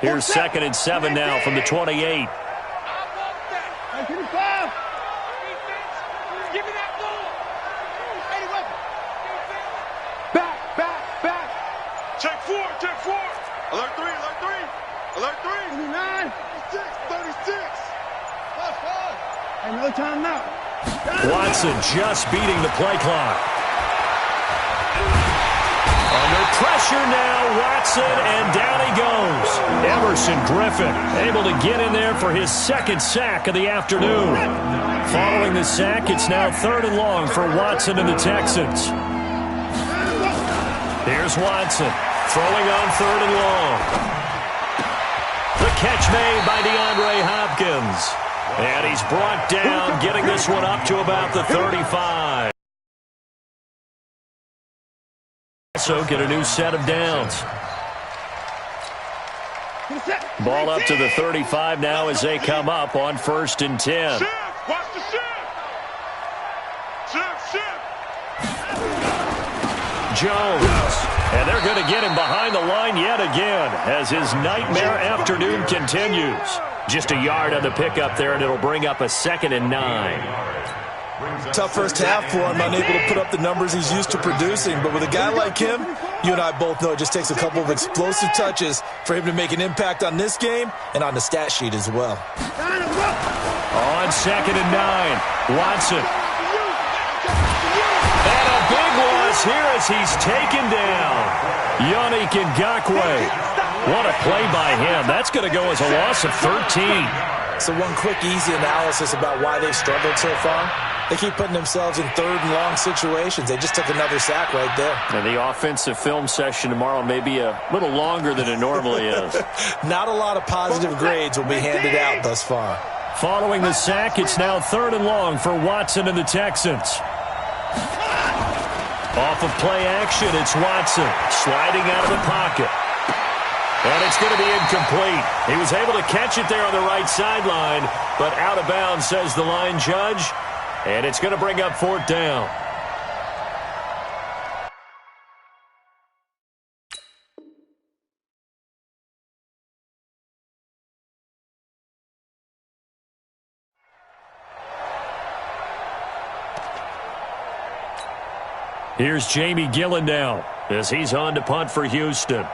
Here's 2nd and 7 now from the 28. Check four. Alert three. 29. 36. And no time now. Watson just beating the play clock. Under pressure now, Watson, and down he goes. Emerson Griffin able to get in there for his 2nd sack of the afternoon. Following the sack, it's now 3rd and long for Watson and the Texans. Here's Watson throwing on 3rd and long. The catch made by DeAndre Hopkins. And he's brought down, getting this one up to about the 35. Also get a new set of downs. Ball up to the 35 now as they come up on 1st and 10. Watch the shift. Jones. And they're going to get him behind the line yet again as his nightmare afternoon continues. Just a yard on the pickup there, and it'll bring up a 2nd and 9. Tough first half for him, unable to put up the numbers he's used to producing. But with a guy like him, you and I both know it just takes a couple of explosive touches for him to make an impact on this game and on the stat sheet as well. On 2nd and 9, Watson. And a big loss here as he's taken down. Yannick Ngakoue. What a play by him. That's going to go as a loss of 13. So one quick, easy analysis about why they've struggled so far. They keep putting themselves in 3rd and long situations. They just took another sack right there. And the offensive film session tomorrow may be a little longer than it normally is. Not a lot of positive grades will be handed out thus far. Following the sack, it's now 3rd and long for Watson and the Texans. Off of play action, it's Watson sliding out of the pocket. And it's going to be incomplete. He was able to catch it there on the right sideline, but out of bounds, says the line judge. And it's going to bring up 4th down. Here's Jamie Gillen now as he's on to punt for Houston.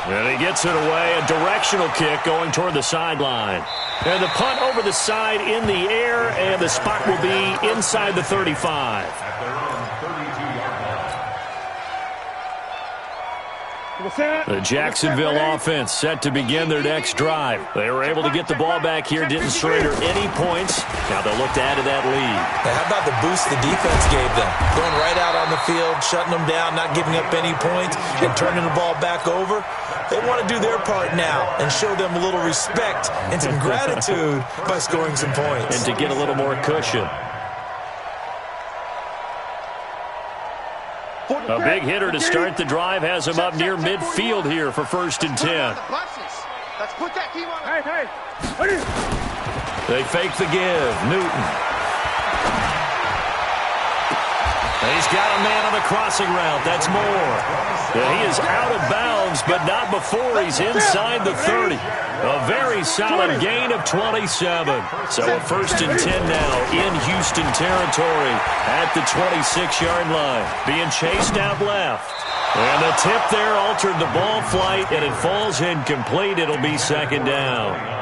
And he gets it away, a directional kick going toward the sideline. And the punt over the side in the air, and the spot will be inside the 35. The Jacksonville offense set to begin their next drive. They were able to get the ball back here, didn't surrender any points. Now they'll look to add to that lead. Now, how about the boost the defense gave them? Going right out on the field, shutting them down, not giving up any points, and turning the ball back over. They want to do their part now and show them a little respect and some gratitude by scoring some points. And to get a little more cushion. A big hitter to start the drive has him up near midfield here for 1st and 10. Let's put that team on. Hey. They fake the give. Newton. He's got a man on the crossing route. That's Moore. And he is out of bounds, but not before he's inside the 30. A very solid gain of 27. So a 1st and 10 now in Houston territory at the 26-yard line. Being chased out left. And the tip there altered the ball flight, and it falls incomplete. It'll be 2nd down.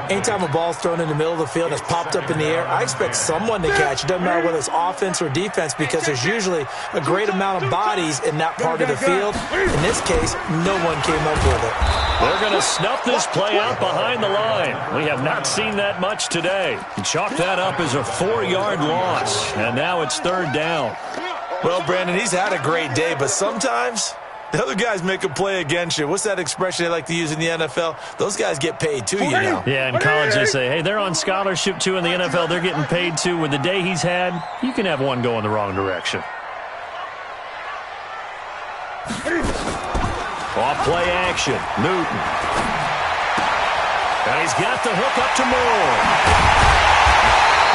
Anytime a ball's thrown in the middle of the field and it's popped up in the air, I expect someone to catch. It doesn't matter whether it's offense or defense because there's usually a great amount of bodies in that part of the field. In this case, no one came up with it. They're going to snuff this play out behind the line. We have not seen that much today. Chalk that up as a 4-yard loss, and now it's 3rd down. Well, Brandon, he's had a great day, but sometimes the other guys make a play against you. What's that expression they like to use in the NFL? Those guys get paid too, you know. Yeah, in college they say, hey, they're on scholarship too. In the NFL, they're getting paid too. With the day he's had, you can have one go in the wrong direction. Off play action, Newton. And he's got the hook up to Moore.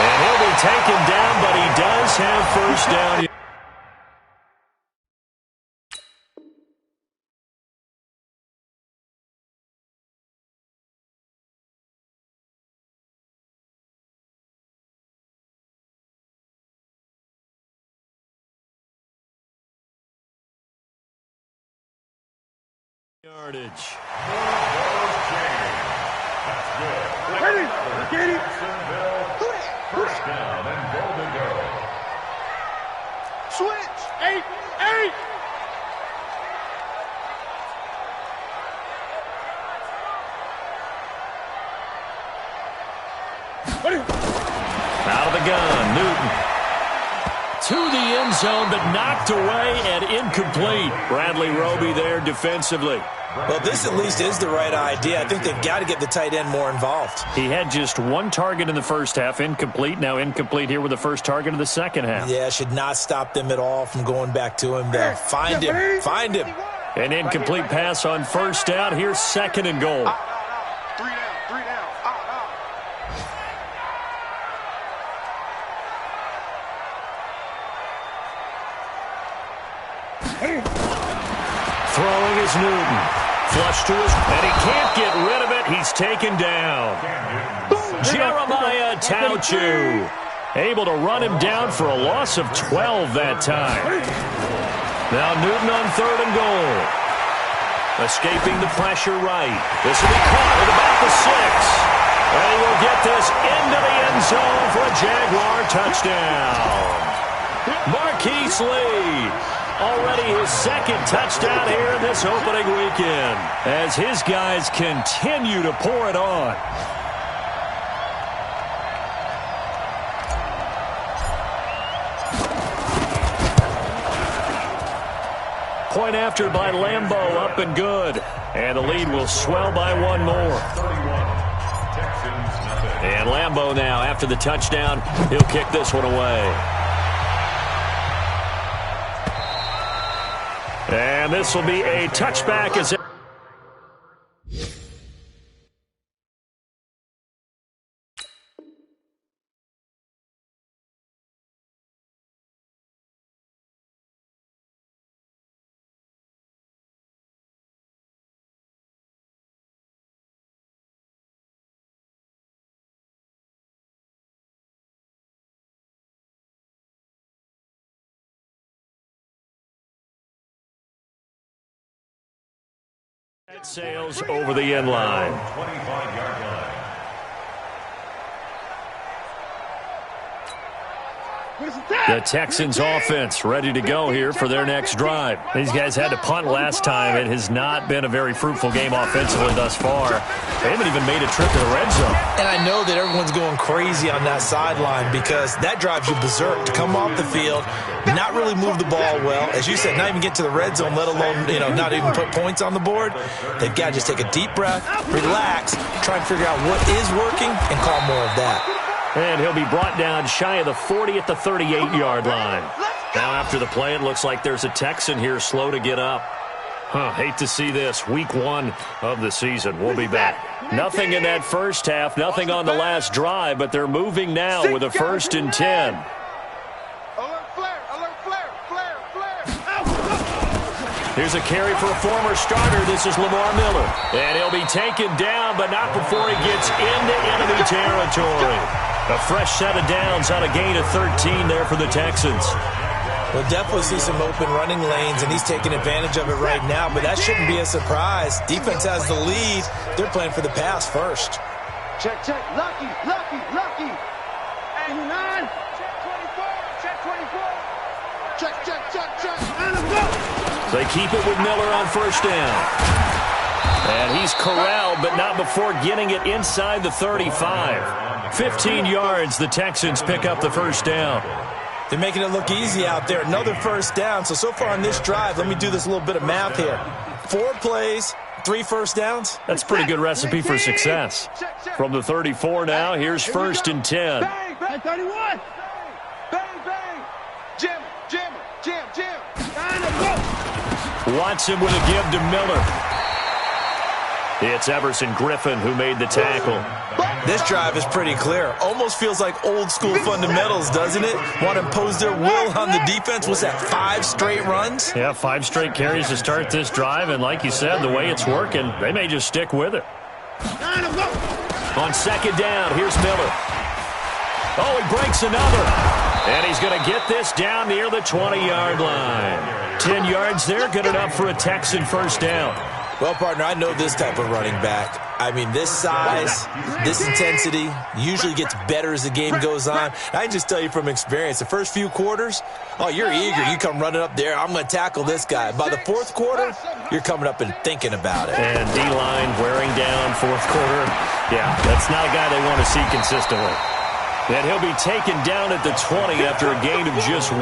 And he'll be taken down, but he does have first down. Yardage. Ready? Get it. First down and goal to go. Switch. 8. Out of the gun, Newton. To the end zone, but knocked away and incomplete. Bradley Roby there defensively. Well, this at least is the right idea. I think they've got to get the tight end more involved. He had just one target in the first half, incomplete. Now incomplete here with the first target of the second half. Yeah, should not stop them at all from going back to him there. Find him. Find him. An incomplete pass on first down. Here's second and goal. 3 down. Throwing is Newton. Flush to his, and he can't get rid of it. He's taken down. Jeremiah Tauchu able to run him down for a loss of 12 that time. Now Newton on third and goal. Escaping the pressure right. This will be caught at about the 6. And he will get this into the end zone for a Jaguar touchdown. Marquise Lee. Already his second touchdown here in this opening weekend as his guys continue to pour it on. Point after by Lambeau, up and good. And the lead will swell by one more. And Lambeau now, after the touchdown, he'll kick this one away. And this will be a touchback as sails over the end line. 25-yard line. The Texans offense ready to go here for their next drive. These guys had to punt last time. It has not been a very fruitful game offensively thus far. They haven't even made a trip to the red zone. And I know that everyone's going crazy on that sideline because that drives you berserk to come off the field, not really move the ball well. As you said, not even get to the red zone, let alone, not even put points on the board. They've got to just take a deep breath, relax, try and figure out what is working, and call more of that. And he'll be brought down shy of the 40 at the 38-yard line. Now after the play, it looks like there's a Texan here slow to get up. Hate to see this. Week 1 of the season. We'll be back. Nothing in that first half, nothing on the last drive, but they're moving now with a 1st and 10. Here's a carry for a former starter. This is Lamar Miller. And he'll be taken down, but not before he gets into enemy territory. A fresh set of downs on a gain of 13 there for the Texans. We'll definitely see some open running lanes, and he's taking advantage of it right now, but that shouldn't be a surprise. Defense has the lead. They're playing for the pass first. Check. Lucky. 89. Check. Check. And let's go. They keep it with Miller on first down. And he's corralled, but not before getting it inside the 35. 15 yards, the Texans pick up the first down. They're making it look easy out there. Another first down. So far on this drive, let me do this little bit of math here. 4 plays, 3 first downs. That's a pretty good recipe for success. From the 34 now, here's 1st and 10. Bang, 31. Bang. Jam. Watson with a give to Miller. It's Everson Griffin who made the tackle. This drive is pretty clear. Almost feels like old school fundamentals, doesn't it? Want to impose their will on the defense. Was that 5 straight runs? Yeah, 5 straight carries to start this drive, and like you said, the way it's working, they may just stick with it. On second down, here's Miller. Oh, he breaks another. And he's going to get this down near the 20-yard line. 10 yards there, good enough for a Texan first down. Well, partner, I know this type of running back. I mean, this size, this intensity usually gets better as the game goes on. I can just tell you from experience, the first few quarters, oh, you're eager. You come running up there, I'm going to tackle this guy. By the fourth quarter, you're coming up and thinking about it. And D-line wearing down fourth quarter. Yeah, that's not a guy they want to see consistently. And he'll be taken down at the 20 after a gain of just 1.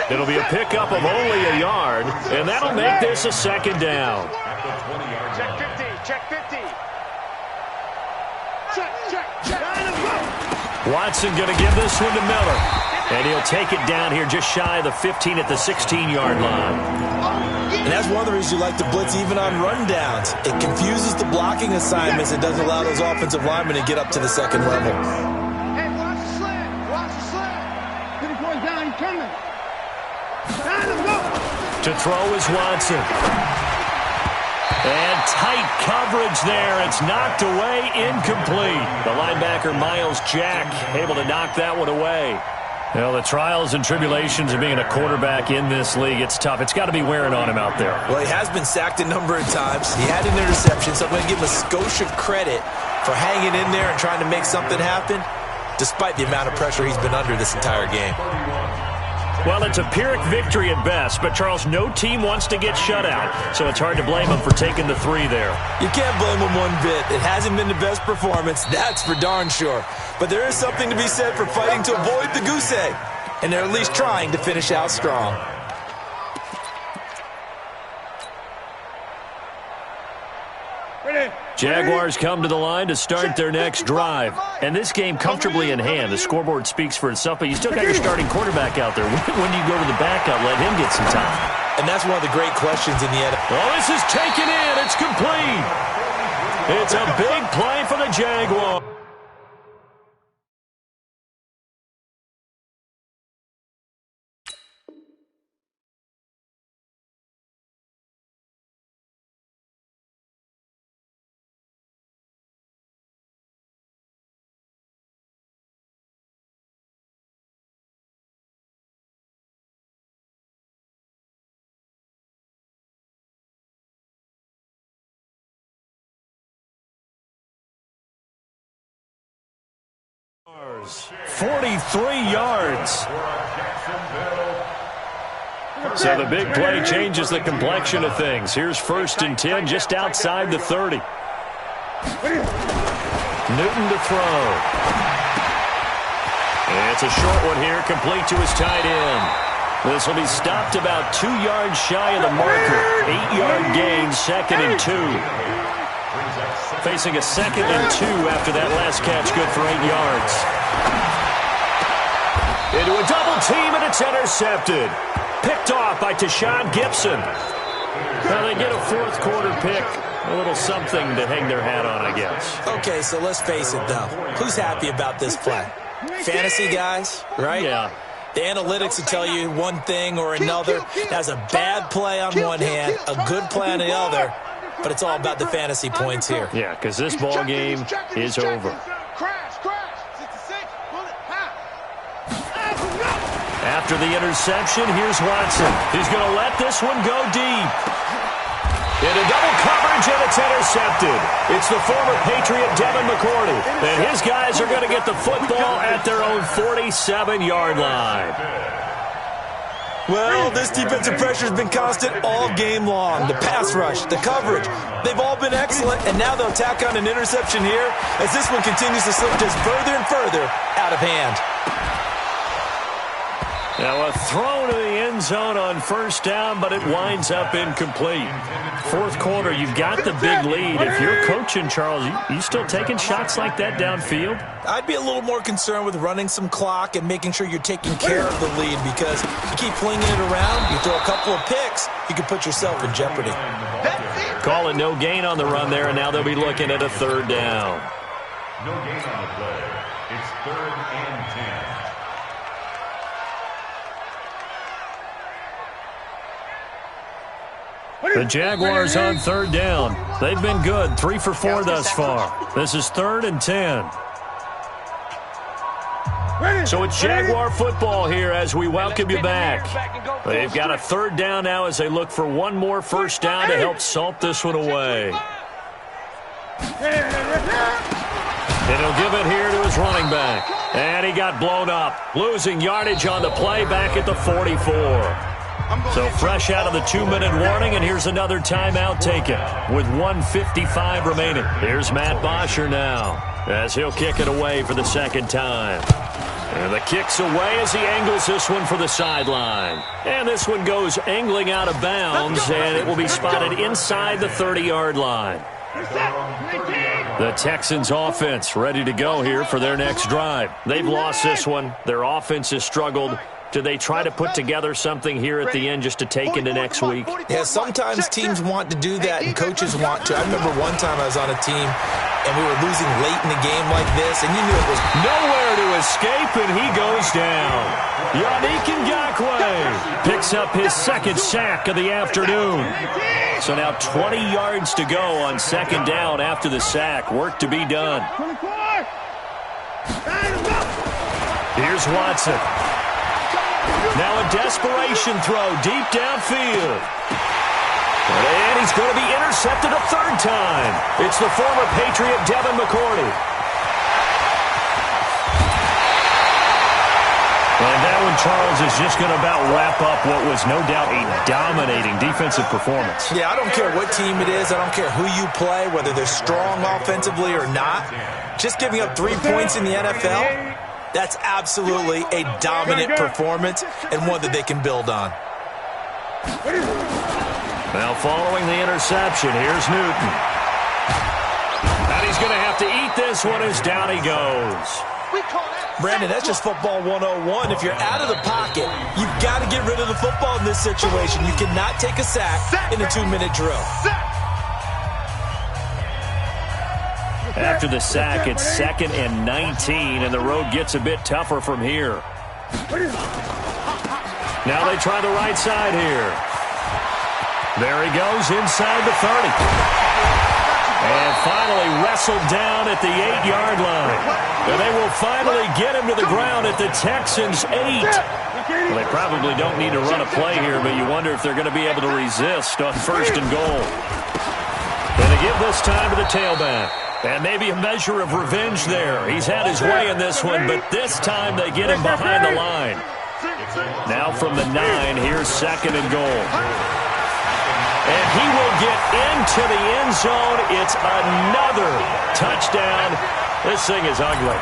It'll be a pickup of only a yard, and that'll make this a second down. Check 50, check 50. Check. Watson going to give this one to Miller. And he'll take it down here just shy of the 15 at the 16-yard line. And that's one of the reasons you like to blitz even on rundowns. It confuses the blocking assignments. It doesn't allow those offensive linemen to get up to the second level. Hey, watch the slant. Watch the slant. Get it going down. He's coming. To throw is Watson. And tight coverage there. It's knocked away, incomplete. The linebacker, Miles Jack, able to knock that one away. Well, the trials and tribulations of being a quarterback in this league, it's tough. It's got to be wearing on him out there. Well, he has been sacked a number of times. He had an interception, so I'm going to give him a Scotia credit for hanging in there and trying to make something happen, despite the amount of pressure he's been under this entire game. Well, it's a Pyrrhic victory at best, but, Charles, no team wants to get shut out, so it's hard to blame him for taking the 3 there. You can't blame him one bit. It hasn't been the best performance, that's for darn sure. But there is something to be said for fighting to avoid the goose egg, and they're at least trying to finish out strong. Jaguars come to the line to start their next drive. And this game comfortably in hand. The scoreboard speaks for itself, but you still got your starting quarterback out there. When do you go to the backup, let him get some time? And that's one of the great questions in the end. Oh, this is taken in. It's complete. It's a big play for the Jaguars. yards. 43 yards. So the big play changes the complexion of things. Here's 1st and 10 just outside the 30. Newton to throw. It's a short one here, complete to his tight end. This will be stopped about 2 yards shy of the marker. 8-yard gain, 2nd and 2. Facing a 2nd and 2 after that last catch, good for 8 yards. Into a double team, and it's intercepted. Picked off by Tashawn Gibson. Now they get a 4th quarter pick. A little something to hang their hat on, I guess. Okay, so let's face it, though. Who's happy about this play? Fantasy guys, right? Yeah. The analytics will tell you one thing or another. That's a bad play on one hand, a good play on the other, but it's all about the fantasy points here. Yeah, because this ball game is over. After the interception, here's Watson. He's going to let this one go deep. Into double coverage, and it's intercepted. It's the former Patriot Devin McCourty. And his guys are going to get the football at their own 47-yard line. Well, this defensive pressure has been constant all game long. The pass rush, the coverage, they've all been excellent, and now they'll tack on an interception here as this one continues to slip just further and further out of hand. Now a throw to the end zone on 1st down, but it winds up incomplete. 4th quarter, you've got the big lead. If you're coaching, Charles, you still taking shots like that downfield? I'd be a little more concerned with running some clock and making sure you're taking care of the lead, because you keep flinging it around, you throw a couple of picks, you can put yourself in jeopardy. Call it no gain on the run there, and now they'll be looking at a 3rd down. No gain on the play. It's 3rd and 10. The Jaguars on 3rd down. They've been good, 3 for 4 thus far. This is 3rd and 10. So it's Jaguar football here as we welcome you back. They've got a 3rd down now as they look for one more first down to help salt this one away. And he'll give it here to his running back. And he got blown up, losing yardage on the play back at the 44. So fresh out of the 2-minute warning, and here's another timeout taken with 1:55 remaining. Here's Matt Bosher now as he'll kick it away for the 2nd time. And the kick's away as he angles this one for the sideline. And this one goes angling out of bounds, and it will be spotted inside the 30-yard line. The Texans offense ready to go here for their next drive. They've lost this one. Their offense has struggled. Do they try to put together something here at the end just to take into next week? Yeah, sometimes teams want to do that and coaches want to. I remember one time I was on a team and we were losing late in the game like this, and you knew it was nowhere to escape, and he goes down. Yannick Ngakoue picks up his 2nd sack of the afternoon. So now 20 yards to go on 2nd down after the sack. Work to be done. Here's Watson. Now a desperation throw deep downfield. And he's going to be intercepted a 3rd time. It's the former Patriot Devin McCourty. And that one, Charles, is just going to about wrap up what was no doubt a dominating defensive performance. Yeah, I don't care what team it is. I don't care who you play, whether they're strong offensively or not. Just giving up 3 points in the NFL, that's absolutely a dominant performance and one that they can build on. Now following the interception, here's Newton. And he's going to have to eat this one as down he goes. Brandon, that's just football 101. If you're out of the pocket, you've got to get rid of the football in this situation. You cannot take a sack in a 2-minute drill. After the sack, it's 2nd and 19, and the road gets a bit tougher from here. Now they try the right side here. There he goes inside the 30. And finally wrestled down at the 8-yard line. And they will finally get him to the ground at the Texans' 8. Well, they probably don't need to run a play here, but you wonder if they're going to be able to resist on 1st and goal. And they give this time to the tailback. And maybe a measure of revenge there. He's had his way in this one, but this time they get him behind the line. Now from the 9, here's 2nd and goal. And he will get into the end zone. It's another touchdown. This thing is ugly.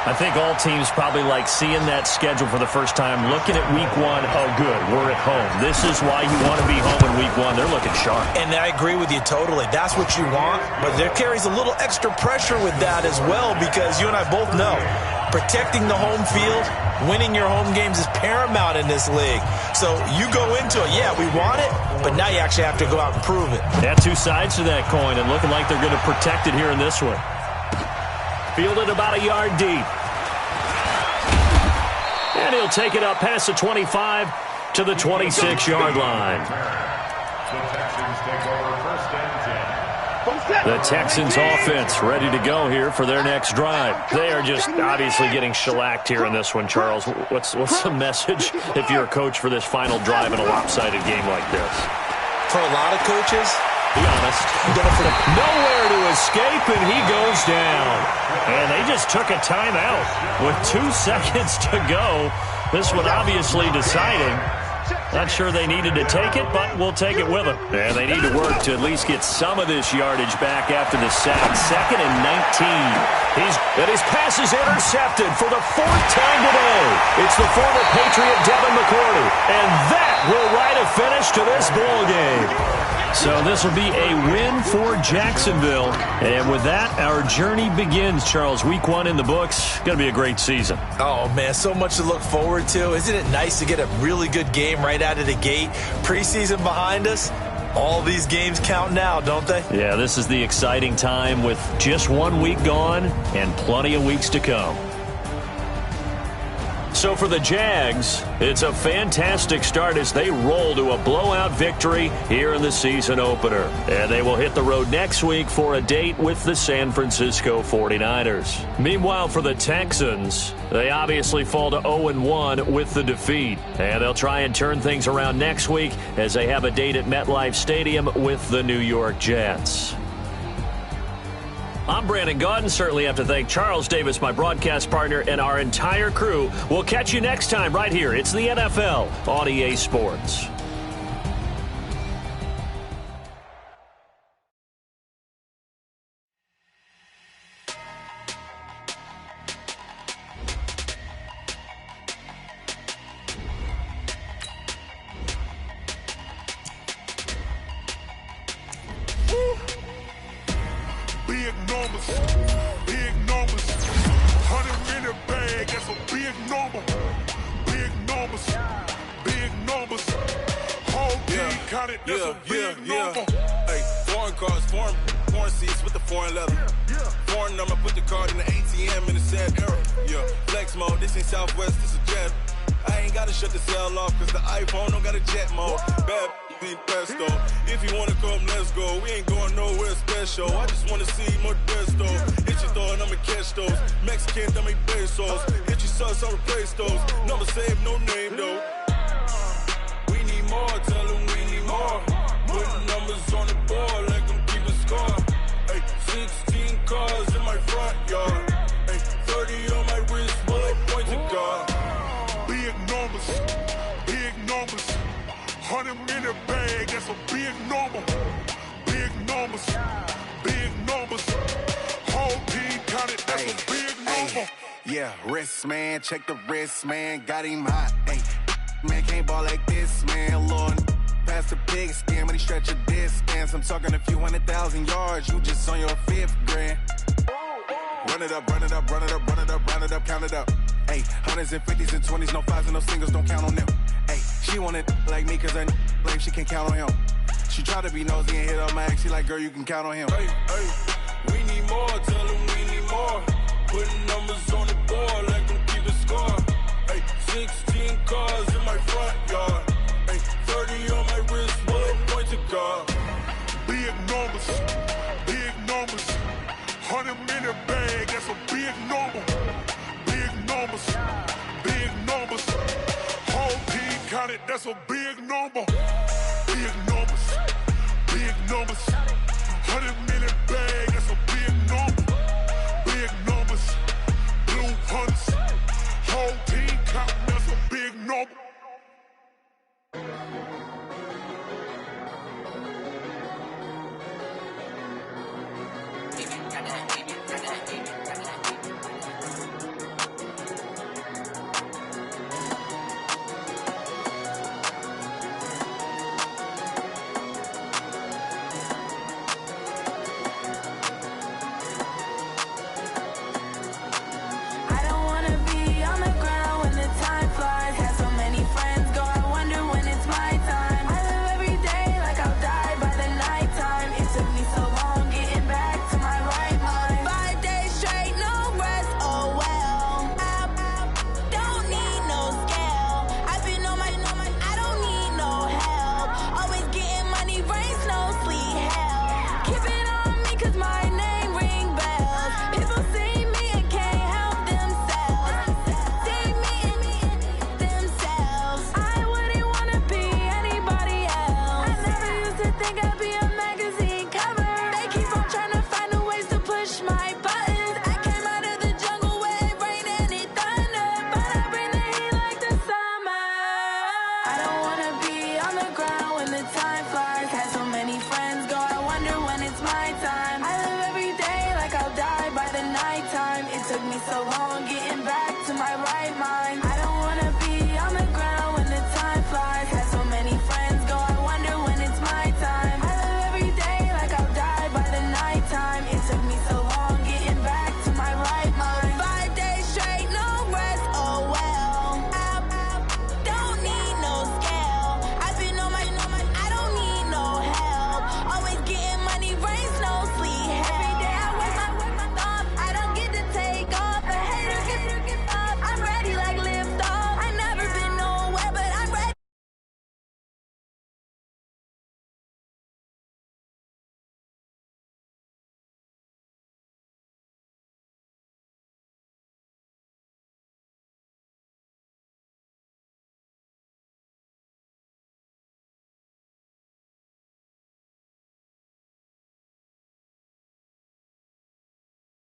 I think all teams probably like seeing that schedule for the first time, looking at week 1. Oh, good, we're at home. This is why you want to be home in week 1. They're looking sharp. And I agree with you totally. That's what you want. But there carries a little extra pressure with that as well, because you and I both know protecting the home field, winning your home games is paramount in this league. So you go into it, yeah, we want it, but now you actually have to go out and prove it. Yeah, 2 sides to that coin, and looking like they're going to protect it here in this one. Fielded about a yard deep. And he'll take it up past the 25 to the 26-yard line. The Texans take over 1st and 10. The Texans offense ready to go here for their next drive. They are just obviously getting shellacked here in this one, Charles. What's the message if you're a coach for this final drive in a lopsided game like this? For a lot of coaches, be honest, nowhere to escape, and he goes down. And they just took a timeout with 2 seconds to go. This one obviously decided. Not sure they needed to take it, but we'll take it with them. And they need to work to at least get some of this yardage back after the sack. 2nd and 19. His pass is intercepted for the 4th time today. It's the former Patriot Devin McCourty. And that will write a finish to this ball game. So this will be a win for Jacksonville. And with that, our journey begins, Charles. Week 1 in the books. Going to be a great season. Oh, man, so much to look forward to. Isn't it nice to get a really good game right out of the gate? Preseason behind us. All these games count now, don't they? Yeah, this is the exciting time with just 1 week gone and plenty of weeks to come. So for the Jags, it's a fantastic start as they roll to a blowout victory here in the season opener. And they will hit the road next week for a date with the San Francisco 49ers. Meanwhile, for the Texans, they obviously fall to 0-1 with the defeat. And they'll try and turn things around next week as they have a date at MetLife Stadium with the New York Jets. I'm Brandon Gaudin. Certainly have to thank Charles Davis, my broadcast partner, and our entire crew. We'll catch you next time right here. It's the NFL on EA Sports. Big numbers, 100 in the bag, that's a big number. Big numbers, whole team counted, that's a big number. Hey, foreign cars, foreign seats with the foreign leather. Foreign number, put the card in the ATM in the sad era. Yeah, flex mode, this ain't Southwest, this a jet. I ain't gotta shut the cell off, cause the iPhone don't got a jet mode. Bad pesto. If you wanna come, let's go. We ain't going nowhere special. I just wanna see more pesto. Hit your thought, I'ma catch those. Mexican, dame pesos. Hit your sus, I'll replace those. Number saved, no name though. We need more, tell them we need more. Putting numbers on the board like I'm keeping score. Hey, 16 cars in my front yard. Hey, 30 on my wrist, bullet point to God. Big numbers, 100 in the bag, that's a big number. Big numbers, whole team counted, that's a big number. Yeah, wrist man, check the wrist man, got him hot. Hey, man can't ball like this, man. Lord, past the pig skin, but he stretch a distance. I'm talking a few 100,000 yards, you just on your 5th grand. Run it up, count it up. Hey, hundreds and 50s and 20s, no 5s and no singles, don't count on them. Hey, she want it like me, cause her like she can count on him. She try to be nosy and hit on my ex, she like, girl, you can count on him. Hey, we need more, tell them we need more. Putting numbers on the board like I'm keeping score. Hey, 16 cars in my front yard. Hey, 30 on my wrist, bullet point to God. Big numbers, 100 in the bag, that's a big number. Big numbers, whole team counted, that's a big number. Big numbers, 100